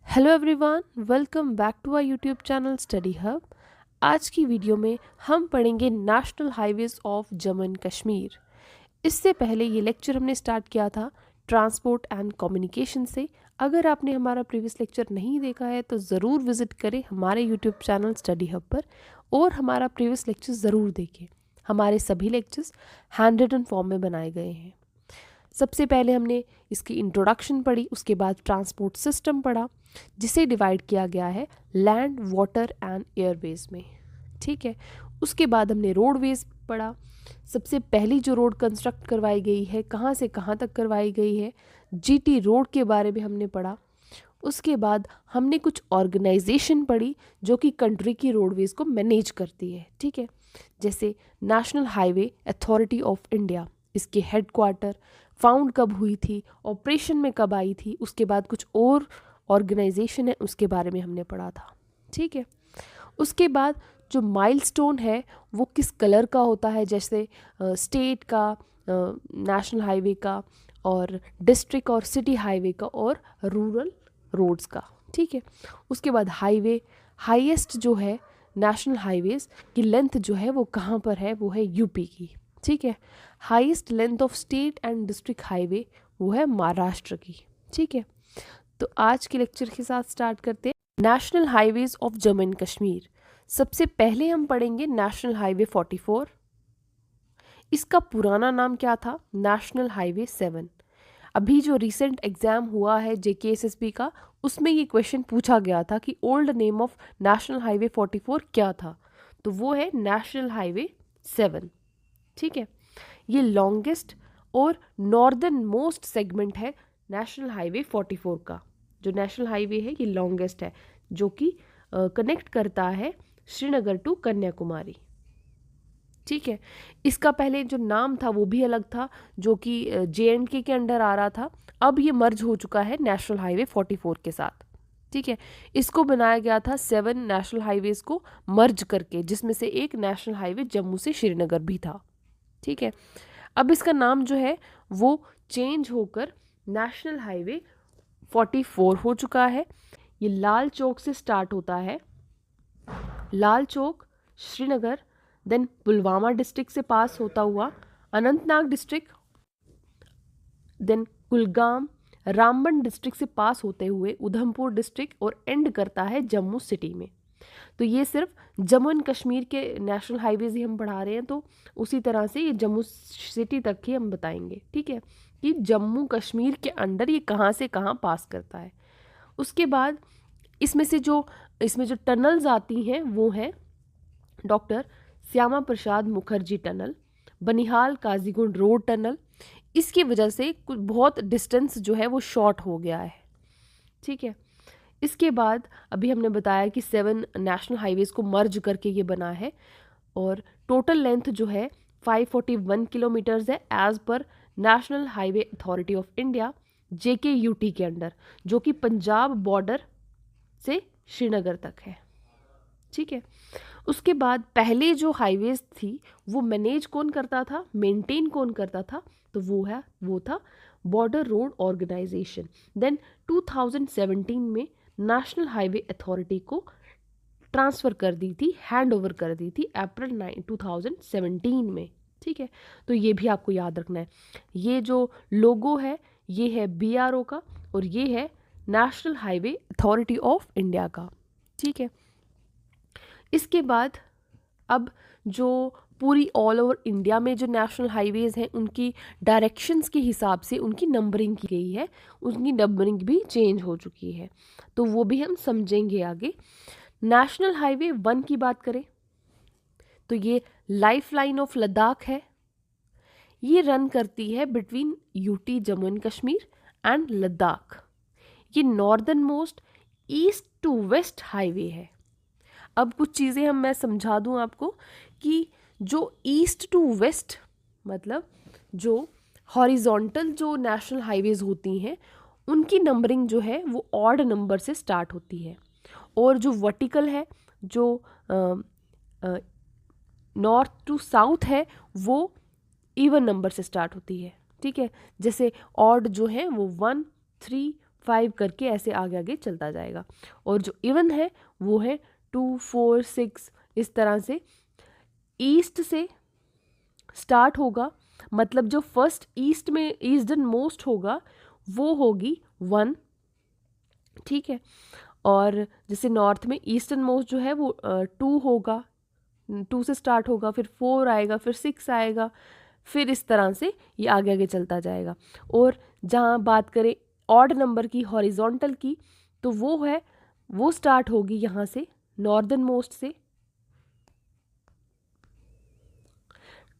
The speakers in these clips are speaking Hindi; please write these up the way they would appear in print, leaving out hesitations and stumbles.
Hello everyone, welcome back to our YouTube channel study hub. आज की वीडियो में हम पढ़ेंगे national highways of Jammu and Kashmir. इससे पहले ये लेक्चर हमने स्टार्ट किया था ट्रांसपोर्ट एंड कम्युनिकेशन से। अगर आपने हमारा प्रीवियस लेक्चर नहीं देखा है तो ज़रूर विज़िट करें हमारे यूट्यूब चैनल स्टडी हब पर और हमारा प्रीवियस लेक्चर ज़रूर देखें। हमारे सभी लेक्चर्स हैंड रिटन फॉर्म में बनाए गए हैं। सबसे पहले हमने इसकी इंट्रोडक्शन पढ़ी, उसके बाद ट्रांसपोर्ट सिस्टम पढ़ा जिसे डिवाइड किया गया है लैंड, वाटर एंड एयरवेज में। ठीक है, उसके बाद हमने रोडवेज पढ़ा। सबसे पहली जो रोड कंस्ट्रक्ट करवाई गई है, कहाँ से कहाँ तक करवाई गई है, जीटी रोड के बारे में हमने पढ़ा। उसके बाद हमने कुछ ऑर्गेनाइजेशन पढ़ी जो कि कंट्री की रोडवेज को मैनेज करती है। ठीक है, जैसे national highway authority of India, इसके हेडक्वार्टर, फाउंड कब हुई थी, ऑपरेशन में कब आई थी, उसके बाद कुछ और ऑर्गेनाइजेशन है उसके बारे में हमने पढ़ा था। ठीक है, उसके बाद जो माइलस्टोन है वो किस कलर का होता है, जैसे स्टेट का, नेशनल हाईवे का, और डिस्ट्रिक्ट और सिटी हाईवे का, और रूरल रोड्स का। ठीक है, उसके बाद हाईवे, हाईएस्ट जो है नेशनल हाईवेज की लेंथ जो है वो कहाँ पर है, वो है यूपी की। ठीक है, highest length of state and district highway वो है महाराष्ट्र की। ठीक है, तो आज के लेक्चर के साथ स्टार्ट करते हैं national highways of Jammu and Kashmir. सबसे पहले हम पढ़ेंगे नेशनल हाईवे 44। इसका पुराना नाम क्या था? National highway 7। अभी जो रिसेंट एग्जाम हुआ है जेकेएसएसबी का, उसमें ये क्वेश्चन पूछा गया था कि old name of national highway 44 क्या था, तो वो है नेशनल हाईवे 7। ठीक है, ये लॉन्गेस्ट और नॉर्दर्न मोस्ट सेगमेंट है नेशनल हाईवे 44 का। जो नेशनल हाईवे है ये लॉन्गेस्ट है, जो कि कनेक्ट करता है श्रीनगर टू कन्याकुमारी। ठीक है, इसका पहले जो नाम था वो भी अलग था, जो कि जेएंडके के अंडर आ रहा था। अब ये मर्ज हो चुका है नेशनल हाईवे 44 के साथ। ठीक है, इसको बनाया गया था 7 नेशनल हाईवेज को मर्ज करके, जिसमें से एक नेशनल हाईवे जम्मू से श्रीनगर भी था। ठीक है, अब इसका नाम जो है वो चेंज होकर नेशनल हाईवे 44 हो चुका है। ये लाल चौक से स्टार्ट होता है, लाल चौक, श्रीनगर, देन पुलवामा डिस्ट्रिक्ट से पास होता हुआ Anantnag district, then Kulgam, Ramban district से पास होते हुए उधमपुर डिस्ट्रिक्ट और एंड करता है जम्मू सिटी में। तो ये सिर्फ जम्मू एंड कश्मीर के नेशनल हाईवेज ही हम पढ़ा रहे हैं, तो उसी तरह से ये जम्मू सिटी तक ही हम बताएंगे। ठीक है, कि जम्मू कश्मीर के अंडर ये कहाँ से कहाँ पास करता है। उसके बाद इसमें जो टनल्स आती हैं वो हैं doctor Shyama Prasad Mukherjee tunnel, Banihal Qazigund road tunnel. इसकी वजह से कुछ बहुत डिस्टेंस जो है वो शॉर्ट हो गया है। ठीक है, इसके बाद अभी हमने बताया कि 7 नेशनल हाईवेज को मर्ज करके ये बना है, और टोटल लेंथ जो है 541 किलोमीटर्स है एज पर national highway authority of India, JKUT के अंडर, जो कि पंजाब बॉर्डर से श्रीनगर तक है। ठीक है, उसके बाद पहले जो हाईवेज थी वो मैनेज कौन करता था, मेंटेन कौन करता था, तो वो था बॉर्डर रोड ऑर्गेनाइजेशन। देन 2017 में नेशनल हाईवे अथॉरिटी को ट्रांसफ़र कर दी थी, हैंड ओवर कर दी थी अप्रैल 2017 में। ठीक है, तो ये भी आपको याद रखना है। ये जो लोगो है ये है बीआरओ का, और ये है national highway authority of India का। ठीक है, इसके बाद अब जो पूरी ऑल ओवर इंडिया में जो नेशनल हाईवेज़ हैं उनकी डायरेक्शंस के हिसाब से उनकी नंबरिंग की गई है, उनकी नंबरिंग भी चेंज हो चुकी है, तो वो भी हम समझेंगे आगे। नेशनल हाईवे 1 की बात करें तो ये लाइफ लाइन ऑफ लद्दाख है। ये रन करती है between UT Jammu and Kashmir and Ladakh. ये northern most east to west highway है। अब कुछ चीज़ें मैं समझा दूं आपको कि जो ईस्ट टू वेस्ट मतलब जो हॉरिजॉन्टल जो नेशनल हाईवेज होती हैं उनकी नंबरिंग जो है वो ऑड नंबर से स्टार्ट होती है, और जो वर्टिकल है, जो नॉर्थ टू साउथ है, वो इवन नंबर से स्टार्ट होती है। ठीक है, जैसे ऑड जो है वो 1, 3, 5 करके ऐसे आगे आगे चलता जाएगा। और जो इवन है वो है 2, 4, 6, इस तरह से ईस्ट से स्टार्ट होगा, मतलब जो फर्स्ट ईस्ट में ईस्टर्न मोस्ट होगा वो होगी 1, ठीक है। और जैसे नॉर्थ में ईस्टर्न मोस्ट जो है वो 2 होगा, 2 से स्टार्ट होगा, फिर 4 आएगा, फिर 6 आएगा, फिर इस तरह से ये आगे आगे चलता जाएगा। और जहाँ बात करें ऑड नंबर की, हॉरिजॉन्टल की, तो वो स्टार्ट होगी यहाँ से नॉर्दर्न मोस्ट से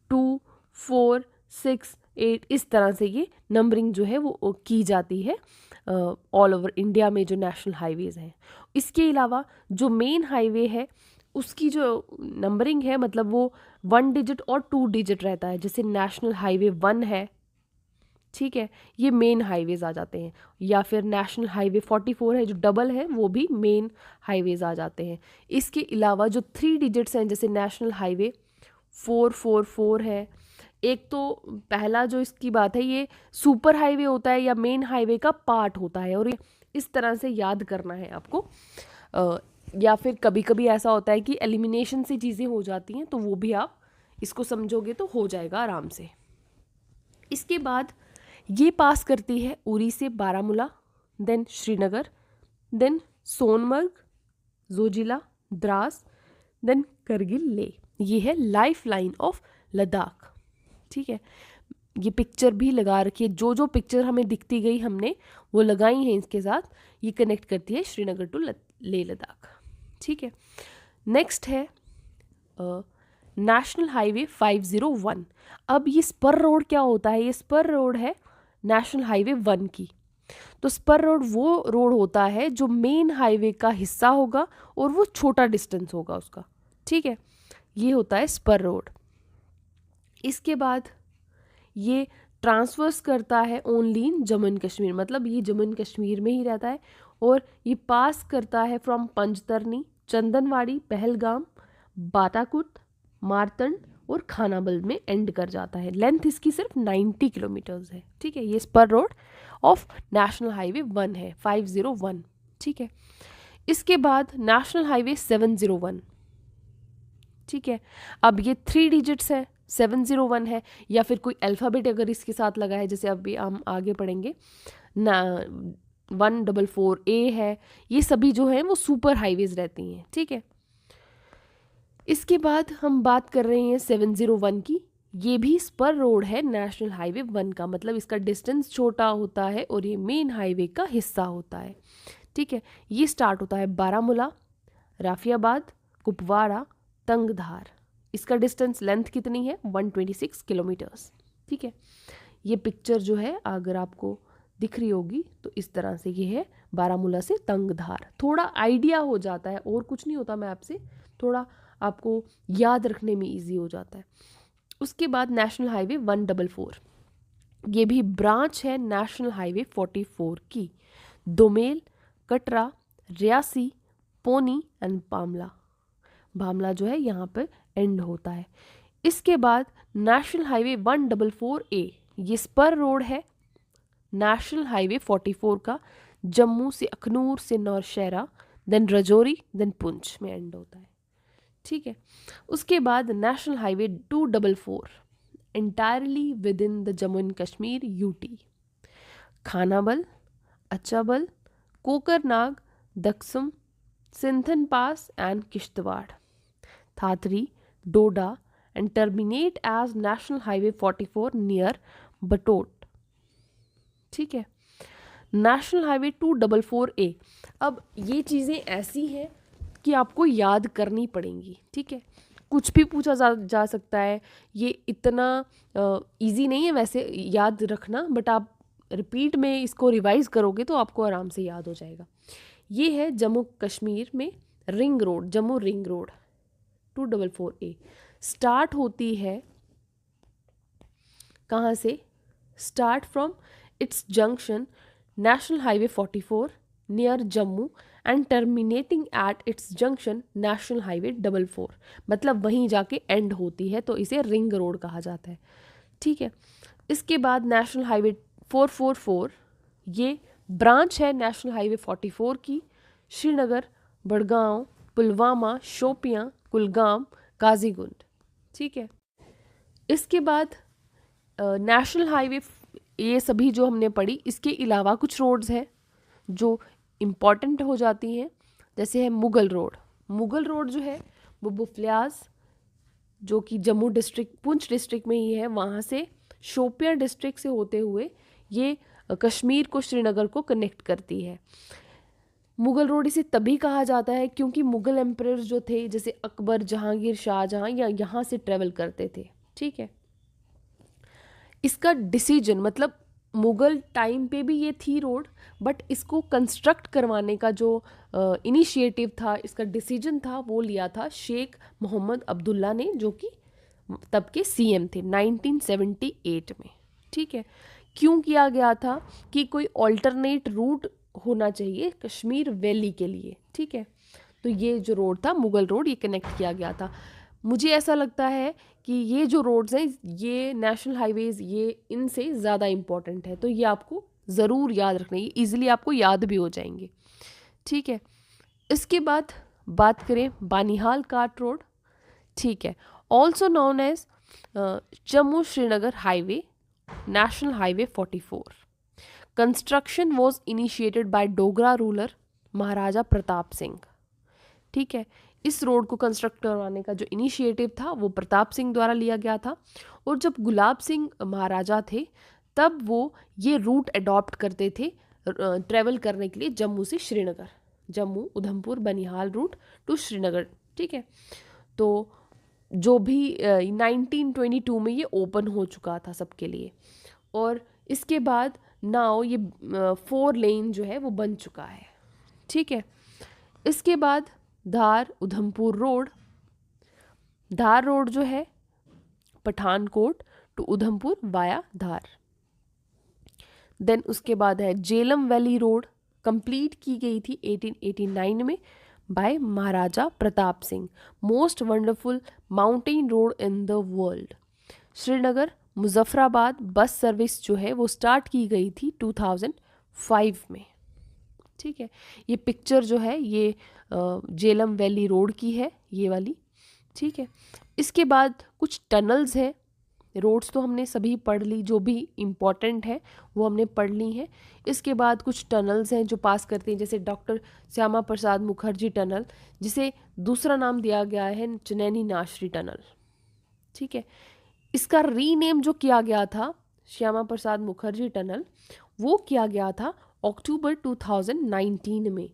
2, 4, 6, 8, इस तरह से ये नंबरिंग जो है वो की जाती है ऑल ओवर इंडिया में जो नेशनल हाईवेज़ हैं। इसके अलावा जो मेन हाईवे है उसकी जो नंबरिंग है, मतलब वो 1 डिजिट और 2 डिजिट रहता है। जैसे नेशनल हाईवे 1 है, ठीक है, ये मेन हाईवेज़ आ जाते हैं। या फिर नेशनल हाईवे 44 है जो डबल है, वो भी मेन हाईवेज़ आ जाते हैं। इसके अलावा जो 3 डिजिट्स हैं, जैसे नेशनल हाईवे 444 है। एक तो पहला जो इसकी बात है, ये सुपर हाईवे होता है या मेन हाईवे का पार्ट होता है, और इस तरह से याद करना है आपको। या फिर कभी कभी ऐसा होता है कि एलिमिनेशन से चीज़ें हो जाती हैं, तो वो भी आप इसको समझोगे तो हो जाएगा आराम से। इसके बाद ये पास करती है उरी से Baramulla, then Srinagar, then Sonamarg, Zojila, Dras, then Kargil Leh. ये है लाइफ लाइन ऑफ लद्दाख, ठीक है। ये पिक्चर भी लगा रखी है, जो जो पिक्चर हमें दिखती गई हमने वो लगाई हैं इसके साथ। ये कनेक्ट करती है श्रीनगर टू ले लद्दाख, ठीक है। नेक्स्ट है नेशनल हाईवे 501। अब ये स्पर रोड क्या होता है? ये स्पर रोड है नेशनल हाईवे 1 की। तो स्पर रोड वो रोड होता है जो मेन हाईवे का हिस्सा होगा और वो छोटा डिस्टेंस होगा उसका, ठीक है। ये होता है स्पर रोड। इसके बाद ये ट्रांसवर्स करता है only in Jammu and Kashmir, मतलब ये जम्मू एंड कश्मीर में ही रहता है। और ये पास करता है फ्रॉम पंजतरनी, चंदनवाड़ी, पहलगाम, बाटाकुट, मारतंड और खानाबल में एंड कर जाता है। लेंथ इसकी सिर्फ 90 किलोमीटर्स है, ठीक है। ये spur road of national highway 1 है, 501, ठीक है। इसके बाद नेशनल हाईवे 701, ठीक है। अब ये 3 डिजिट्स है, 701 है, या फिर कोई अल्फ़ाबेट अगर इसके साथ लगा है, जैसे अभी हम आगे पढ़ेंगे ना, 144A है। ये सभी जो है वो सुपर हाईवेज रहती हैं, ठीक है। इसके बाद हम बात कर रहे हैं 701 की। ये भी स्पर रोड है नेशनल हाईवे 1 का, मतलब इसका डिस्टेंस छोटा होता है और ये मेन हाईवे का हिस्सा होता है, ठीक है। ये स्टार्ट होता है बारामूला, राफियाबाद, कुपवाड़ा, तंगधार। इसका डिस्टेंस लेंथ कितनी है? 126 किलोमीटर्स, ठीक है। ये पिक्चर जो है अगर आपको दिख रही होगी तो इस तरह से ये है बारामूला से तंगधार। थोड़ा आइडिया हो जाता है, और कुछ नहीं होता, मैं आपसे थोड़ा आपको याद रखने में इजी हो जाता है। उसके बाद नेशनल हाईवे 144, ये भी ब्रांच है नेशनल हाईवे 44 की। दोमेल, कटरा, रियासी, पोनी एंड भामला जो है यहाँ पर एंड होता है। इसके बाद नेशनल हाईवे 144A, ये स्पर रोड है नेशनल हाईवे 44 का, जम्मू से अखनूर से नौशहरा, देन रजौरी, देन पुंछ में एंड होता है, ठीक है। उसके बाद national highway 244, entirely within the Jammu and Kashmir UT. Khanabal, Achabal, Kokernag, Daksum, Synthan pass and Kishtwar, Thathri, Doda and terminate as national highway 44 near Batote, ठीक है। नेशनल हाईवे 244A, अब ये चीज़ें ऐसी हैं कि आपको याद करनी पड़ेंगी, ठीक है। कुछ भी पूछा जा सकता है, ये इतना इजी नहीं है वैसे याद रखना, बट आप रिपीट में इसको रिवाइज करोगे तो आपको आराम से याद हो जाएगा। ये है जम्मू कश्मीर में ring road, Jammu ring road 244A। Start होती है कहाँ से? Start from its junction national highway 44 near Jammu and terminating at its junction national highway 44, मतलब वहीं जाके एंड होती है, तो इसे रिंग रोड कहा जाता है, ठीक है। इसके बाद नेशनल हाईवे 444, ये ब्रांच है नेशनल हाईवे 44 की, श्रीनगर, बड़गांव, पुलवामा, शोपियां, कुलगाम, काजीगुंड। ठीक है, इसके बाद नेशनल हाईवे, ये सभी जो हमने पढ़ी, इसके अलावा कुछ रोड्स हैं जो इम्पॉर्टेंट हो जाती हैं, जैसे है मुगल रोड। मुगल रोड जो है वो बुफलियाज, जो कि जम्मू डिस्ट्रिक्ट, पुंछ डिस्ट्रिक्ट में ही है, वहाँ से शोपियां डिस्ट्रिक्ट से होते हुए ये कश्मीर को, श्रीनगर को कनेक्ट करती है। मुगल रोड इसे तभी कहा जाता है क्योंकि मुगल एम्परर्स जो थे, जैसे अकबर, जहांगीर, शाहजहां, या यहाँ से ट्रेवल करते थे। ठीक है, इसका डिसीजन, मतलब मुगल टाइम पे भी ये थी रोड, बट इसको कंस्ट्रक्ट करवाने का जो इनिशिएटिव था, इसका डिसीजन था, वो लिया था शेख मोहम्मद अब्दुल्ला ने, जो कि तब के सीएम थे 1978 में। ठीक है, क्यों किया गया था कि कोई ऑल्टरनेट रूट होना चाहिए कश्मीर वैली के लिए। ठीक है, तो ये जो रोड था मुगल रोड, ये कनेक्ट किया गया था। मुझे ऐसा लगता है कि ये जो रोड्स हैं, ये नेशनल हाईवेज़, ये इनसे ज़्यादा इम्पॉर्टेंट है, तो ये आपको ज़रूर याद रखना, ये ईजिली आपको याद भी हो जाएंगे। ठीक है, इसके बाद बात करें बानिहाल कार्ट रोड। ठीक है, also known as Jammu Srinagar highway, national highway 44। Construction was initiated by Dogra ruler Maharaja Pratap Singh. ठीक है, इस रोड को कंस्ट्रक्ट करवाने का जो इनिशिएटिव था वो प्रताप सिंह द्वारा लिया गया था, और जब गुलाब सिंह महाराजा थे तब वो ये रूट अडॉप्ट करते थे ट्रेवल करने के लिए जम्मू से श्रीनगर, जम्मू उधमपुर बनिहाल रूट टू श्रीनगर। ठीक है, तो जो भी 1922 में ये ओपन हो चुका था सबके लिए, और इसके बाद नाउ ये 4 लेन जो है वो बन चुका है। ठीक है, इसके बाद धार उधमपुर रोड। धार रोड जो है Pathankot to Udhampur via Dhar. Then उसके बाद है जेलम वैली रोड, कंप्लीट की गई थी 1889 में by Maharaja Pratap Singh, most wonderful mountain road in the world. Srinagar Muzaffarabad bus service जो है वो स्टार्ट की गई थी 2005 में। ठीक है, ये पिक्चर जो है ये जेलम वैली रोड की है, ये वाली। ठीक है, इसके बाद कुछ टनल्स हैं। रोड्स तो हमने सभी पढ़ ली, जो भी इम्पॉर्टेंट है वो हमने पढ़ ली हैं। इसके बाद कुछ टनल्स हैं जो पास करते हैं, जैसे डॉक्टर श्यामा प्रसाद मुखर्जी टनल, जिसे दूसरा नाम दिया गया है चनैनी नाशरी टनल। ठीक है, इसका रीनेम जो किया गया था श्यामा प्रसाद मुखर्जी टनल, वो किया गया था अक्टूबर 2019 में,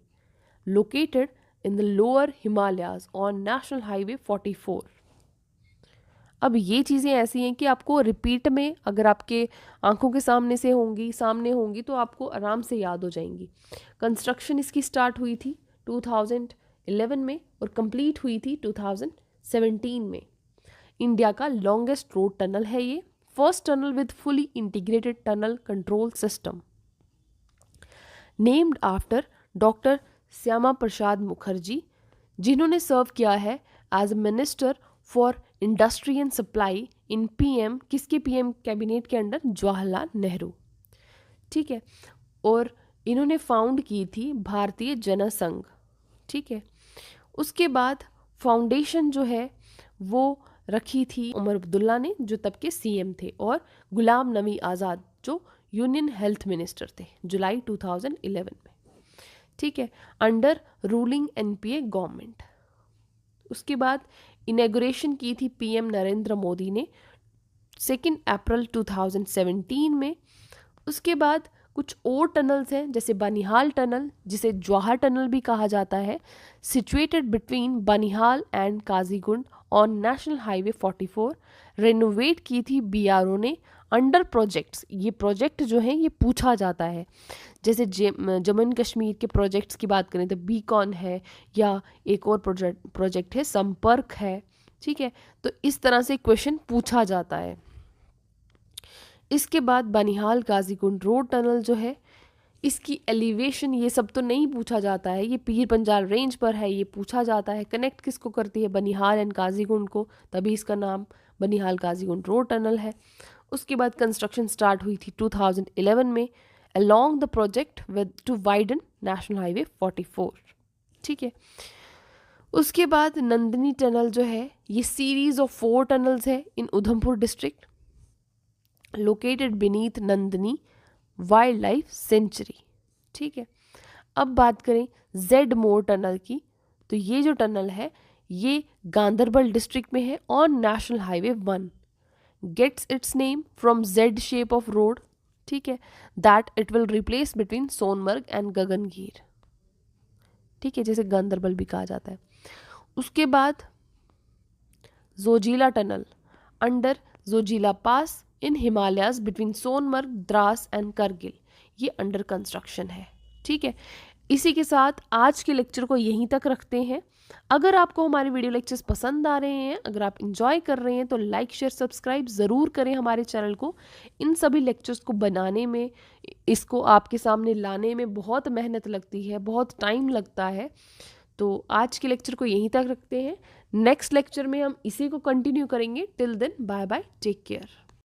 located in the lower Himalayas on national highway 44। अब ये चीज़ें ऐसी हैं कि आपको रिपीट में, अगर आपके आंखों के सामने होंगी तो आपको आराम से याद हो जाएंगी। कंस्ट्रक्शन इसकी स्टार्ट हुई थी 2011 में और कंप्लीट हुई थी 2017 में। इंडिया का लॉन्गेस्ट रोड टनल है ये, first tunnel with fully integrated tunnel control system, named after doctor Shyama Prasad Mukherjee, जिन्होंने सर्व किया है as a minister for industry and supply in PM, किसके पीएम कैबिनेट के अंडर, जवाहरलाल नेहरू। ठीक है, और इन्होंने फाउंड की थी भारतीय जनसंघ। ठीक है, उसके बाद फाउंडेशन जो है वो रखी थी उमर अब्दुल्ला ने, जो तब के सीएम थे, और गुलाम नबी आज़ाद जो यूनियन हेल्थ मिनिस्टर थे, जुलाई 2011 में। ठीक है, अंडर रूलिंग एनपीए गवर्नमेंट। उसके बाद इनॉग्रेशन की थी पीएम नरेंद्र मोदी ने 2 अप्रैल 2017 में। उसके बाद कुछ और टनल्स हैं, जैसे बनिहाल टनल, जिसे जवाहर टनल भी कहा जाता है, situated between Banihal and Qazigund on national highway 44, renovate की थी बीआरओ ने अंडर प्रोजेक्ट्स। ये प्रोजेक्ट जो हैं ये पूछा जाता है, जैसे जम्मू एंड कश्मीर के प्रोजेक्ट्स की बात करें तो बीकॉन है, या एक और प्रोजेक्ट है संपर्क है। ठीक है, तो इस तरह से क्वेश्चन पूछा जाता है। इसके बाद बनिहाल काजीगुंड रोड टनल जो है, इसकी एलिवेशन, ये सब तो नहीं पूछा जाता है, ये पीर पंजाल रेंज पर है, ये पूछा जाता है कनेक्ट किसको करती है, बनिहाल एंड काजीगुंड को, तभी इसका नाम बनिहाल काजीगुंड रोड टनल है। उसके बाद कंस्ट्रक्शन स्टार्ट हुई थी 2011 में along the project with to widen National Highway 44. ठीक है, उसके बाद नंदिनी टनल जो है ये सीरीज ऑफ 4 टनल्स है in Udhampur district located beneath Nandini wildlife sanctuary. ठीक है, अब बात करें जेड मोर टनल की, तो ये जो टनल है ये गांधरबल डिस्ट्रिक्ट में है on national highway 1. Gets its name from Z shape of road. ठीक है, that it will replace between Sonamarg and Gagangir. ठीक है, जैसे गांधरबल भी कहा जाता है. उसके बाद Zojila tunnel under Zojila pass in Himalayas between Sonamarg, Dras and Kargil, ये अंडर कंस्ट्रक्शन है. ठीक है, इसी के साथ आज के लेक्चर को यहीं तक रखते हैं. अगर आपको हमारे वीडियो लेक्चर्स पसंद आ रहे हैं, अगर आप इंजॉय कर रहे हैं, तो लाइक शेयर सब्सक्राइब ज़रूर करें हमारे चैनल को. इन सभी लेक्चर्स को बनाने में, इसको आपके सामने लाने में बहुत मेहनत लगती है, बहुत टाइम लगता है. तो आज के लेक्चर को यहीं तक रखते हैं. नेक्स्ट लेक्चर में हम इसी को कंटिन्यू करेंगे. Till then bye bye, take care.